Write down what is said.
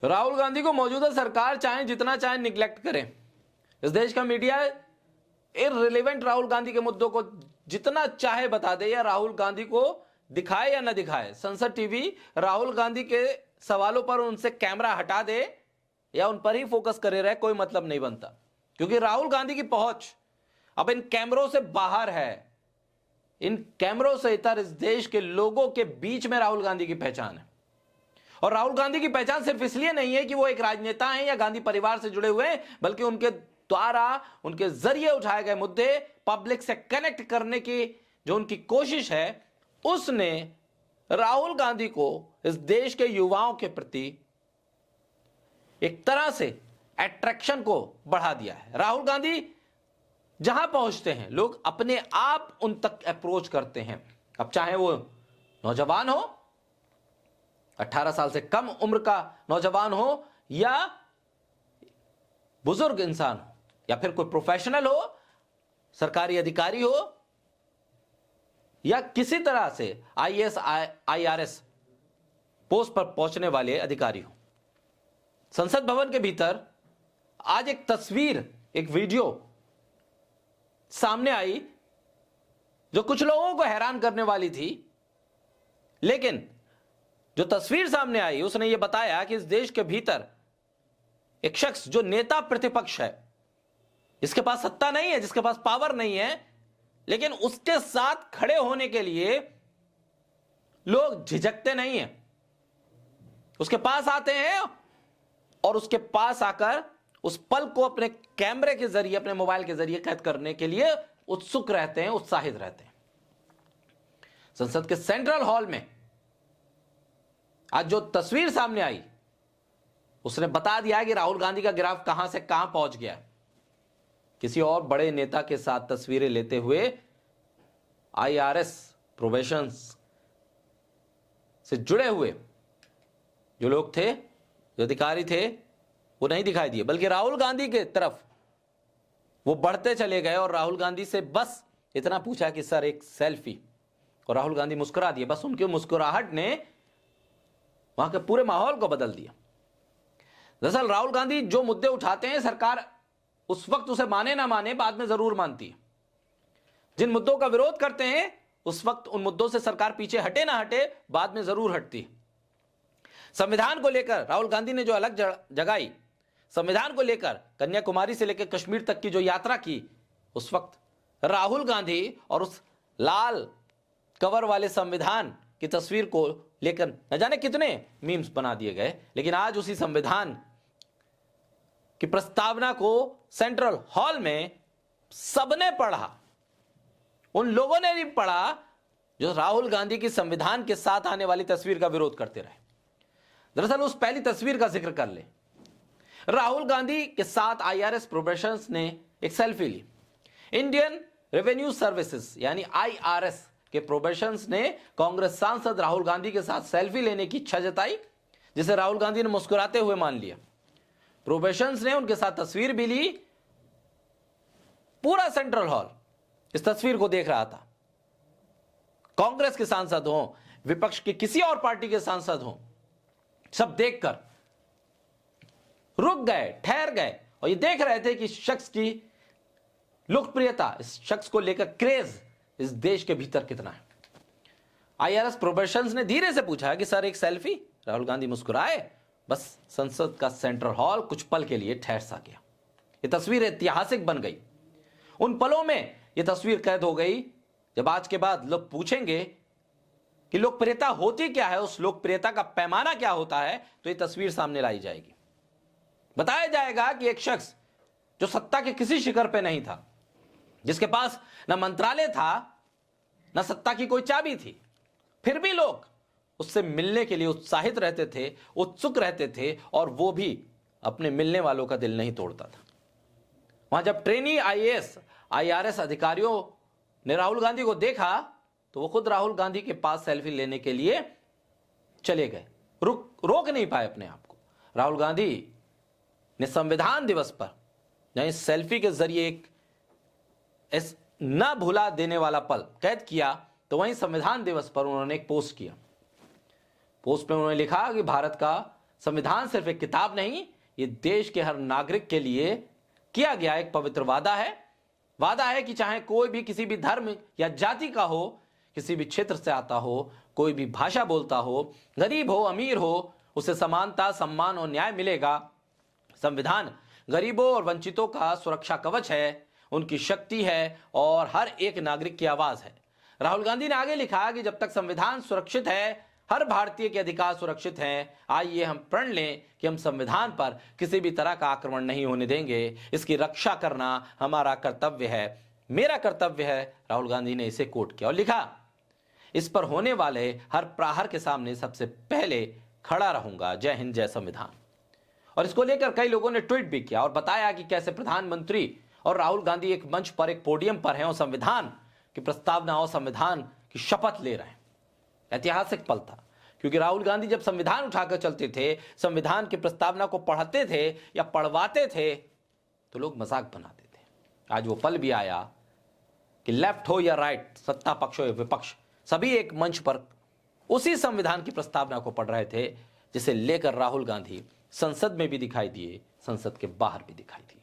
राहुल गांधी को मौजूदा सरकार चाहे जितना चाहे निग्लेक्ट करे, इस देश का मीडिया इररिलेवेंट राहुल गांधी के मुद्दों को जितना चाहे बता दे या राहुल गांधी को दिखाए या न दिखाए, संसद टीवी राहुल गांधी के सवालों पर उनसे कैमरा हटा दे या उन पर ही फोकस करे रहे, कोई मतलब नहीं बनता, क्योंकि राहुल गांधी की पहुंच अब इन कैमरों से बाहर है। इन कैमरों से इतर इस देश के लोगों के बीच में राहुल गांधी की पहचान है। और राहुल गांधी की पहचान सिर्फ इसलिए नहीं है कि वो एक राजनेता हैं या गांधी परिवार से जुड़े हुए हैं, बल्कि उनके द्वारा उनके जरिए उठाए गए मुद्दे पब्लिक से कनेक्ट करने की जो उनकी कोशिश है, उसने राहुल गांधी को इस देश के युवाओं के प्रति एक तरह से अट्रैक्शन को बढ़ा दिया है। राहुल गांधी जहां पहुंचते हैं लोग अपने आप उन तक अप्रोच करते हैं। अब चाहे वो नौजवान हो, 18 साल से कम उम्र का नौजवान हो, या बुजुर्ग इंसान हो, या फिर कोई प्रोफेशनल हो, सरकारी अधिकारी हो, या किसी तरह से आईएएस आईआरएस पोस्ट पर पहुंचने वाले अधिकारी हो। संसद भवन के भीतर आज एक तस्वीर, एक वीडियो सामने आई जो कुछ लोगों को हैरान करने वाली थी, लेकिन जो तस्वीर सामने आई उसने यह बताया कि इस देश के भीतर एक शख्स जो नेता प्रतिपक्ष है, जिसके पास सत्ता नहीं है, जिसके पास पावर नहीं है, लेकिन उसके साथ खड़े होने के लिए लोग झिझकते नहीं हैं। उसके पास आते हैं और उसके पास आकर उस पल को अपने कैमरे के जरिए, अपने मोबाइल के जरिए कैद करने के लिए उत्सुक रहते हैं, उत्साहित रहते हैं। संसद के सेंट्रल हॉल में आज जो तस्वीर सामने आई उसने बता दिया कि राहुल गांधी का ग्राफ कहां से कहां पहुंच गया है। किसी और बड़े नेता के साथ तस्वीरें लेते हुए आईआरएस प्रोबेशन से जुड़े हुए जो लोग थे, जो अधिकारी थे, वो नहीं दिखाई दिए, बल्कि राहुल गांधी के तरफ वो बढ़ते चले गए और राहुल गांधी से बस इतना पूछा कि सर एक सेल्फी, और राहुल गांधी मुस्कुरा दिए। बस उनकी मुस्कुराहट ने वहां के पूरे माहौल को बदल दिया। दरअसल राहुल गांधी जो मुद्दे उठाते हैं, सरकार उस वक्त उसे माने ना माने, बाद में जरूर मानती है। जिन मुद्दों का विरोध करते हैं उस वक्त उन मुद्दों से सरकार पीछे हटे ना हटे, बाद में जरूर हटती है। संविधान को लेकर राहुल गांधी ने जो अलग जगाई, संविधान को लेकर कन्याकुमारी से लेकर कश्मीर तक की जो यात्रा की, उस वक्त राहुल गांधी और उस लाल कवर वाले संविधान की तस्वीर को लेकर न जाने कितने मीम्स बना दिए गए। लेकिन आज उसी संविधान की प्रस्तावना को सेंट्रल हॉल में सबने पढ़ा। उन लोगों ने भी पढ़ा जो राहुल गांधी की संविधान के साथ आने वाली तस्वीर का विरोध करते रहे। दरअसल उस पहली तस्वीर का जिक्र कर ले। राहुल गांधी के साथ आईआरएस प्रोबेशंस ने एक सेल्फी ली। इंडियन रेवेन्यू सर्विसेज यानी आईआरएस के प्रोबेशंस ने कांग्रेस सांसद राहुल गांधी के साथ सेल्फी लेने की इच्छा जताई, जिसे राहुल गांधी ने मुस्कुराते हुए मान लिया। प्रोबेशंस ने उनके साथ तस्वीर भी ली। पूरा सेंट्रल हॉल इस तस्वीर को देख रहा था। कांग्रेस के सांसद हों, विपक्ष के किसी और पार्टी के सांसद हों, सब देखकर रुक गए, ठहर गए और ये देख रहे थे कि शख्स की लोकप्रियता, इस शख्स को लेकर क्रेज इस देश के भीतर कितना है। आईआरएस प्रोबेशंस ने धीरे से पूछा कि सर एक सेल्फी। राहुल गांधी मुस्कुराए। बस संसद का सेंट्रल हॉल कुछ पल के लिए ठहर सा गया। यह तस्वीर ऐतिहासिक बन गई। उन पलों में यह तस्वीर कैद हो गई जब आज के बाद लोग पूछेंगे कि लोकप्रियता होती क्या है, उस लोकप्रियता का पैमाना क्या होता है, तो यह तस्वीर सामने लाई जाएगी। बताया जाएगा कि एक शख्स जो सत्ता के किसी शिखर पे नहीं था, जिसके पास ना मंत्रालय था, ना सत्ता की कोई चाबी थी, फिर भी लोग उससे मिलने के लिए उत्साहित रहते थे, उत्सुक रहते थे, और वो भी अपने मिलने वालों का दिल नहीं तोड़ता था। वहां जब ट्रेनी आईएएस आईआरएस अधिकारियों ने राहुल गांधी को देखा तो वो खुद राहुल गांधी के पास सेल्फी लेने के लिए चले गए। रोक नहीं पाए अपने आप को। राहुल गांधी ने संविधान दिवस पर जहां सेल्फी के जरिए एक न भुला देने वाला पल कैद किया, तो वहीं संविधान दिवस पर उन्होंने एक पोस्ट किया। पोस्ट में उन्होंने लिखा कि भारत का संविधान सिर्फ एक किताब नहीं, ये देश के हर नागरिक के लिए किया गया एक पवित्र वादा है। वादा है कि चाहे कोई भी किसी भी धर्म या जाति का हो, किसी भी क्षेत्र से आता हो, कोई भी भाषा बोलता हो, गरीब हो अमीर हो, उसे समानता, सम्मान और न्याय मिलेगा। संविधान गरीबों और वंचितों का सुरक्षा कवच है, उनकी शक्ति है और हर एक नागरिक की आवाज है। राहुल गांधी ने आगे लिखा कि जब तक संविधान सुरक्षित है, हर भारतीय के अधिकार सुरक्षित हैं। आइए हम प्रण लें कि हम संविधान पर किसी भी तरह का आक्रमण नहीं होने देंगे। इसकी रक्षा करना हमारा कर्तव्य है, मेरा कर्तव्य है। राहुल गांधी ने इसे कोट किया और लिखा, इस पर होने वाले हर प्रहार के सामने सबसे पहले खड़ा रहूंगा। जय हिंद, जय संविधान। और इसको लेकर कई लोगों ने ट्वीट भी किया और बताया कि कैसे प्रधानमंत्री और राहुल गांधी एक मंच पर, एक पोडियम पर हैं और संविधान की प्रस्तावना और संविधान की शपथ ले रहे हैं। ऐतिहासिक पल था, क्योंकि राहुल गांधी जब संविधान उठाकर चलते थे, संविधान की प्रस्तावना को पढ़ते थे या पढ़वाते थे, तो लोग मजाक बनाते थे। आज वो पल भी आया कि लेफ्ट हो या राइट, सत्ता पक्ष हो या विपक्ष, सभी एक मंच पर उसी संविधान की प्रस्तावना को पढ़ रहे थे, जिसे लेकर राहुल गांधी संसद में भी दिखाई दिए, संसद के बाहर भी दिखाई दिए।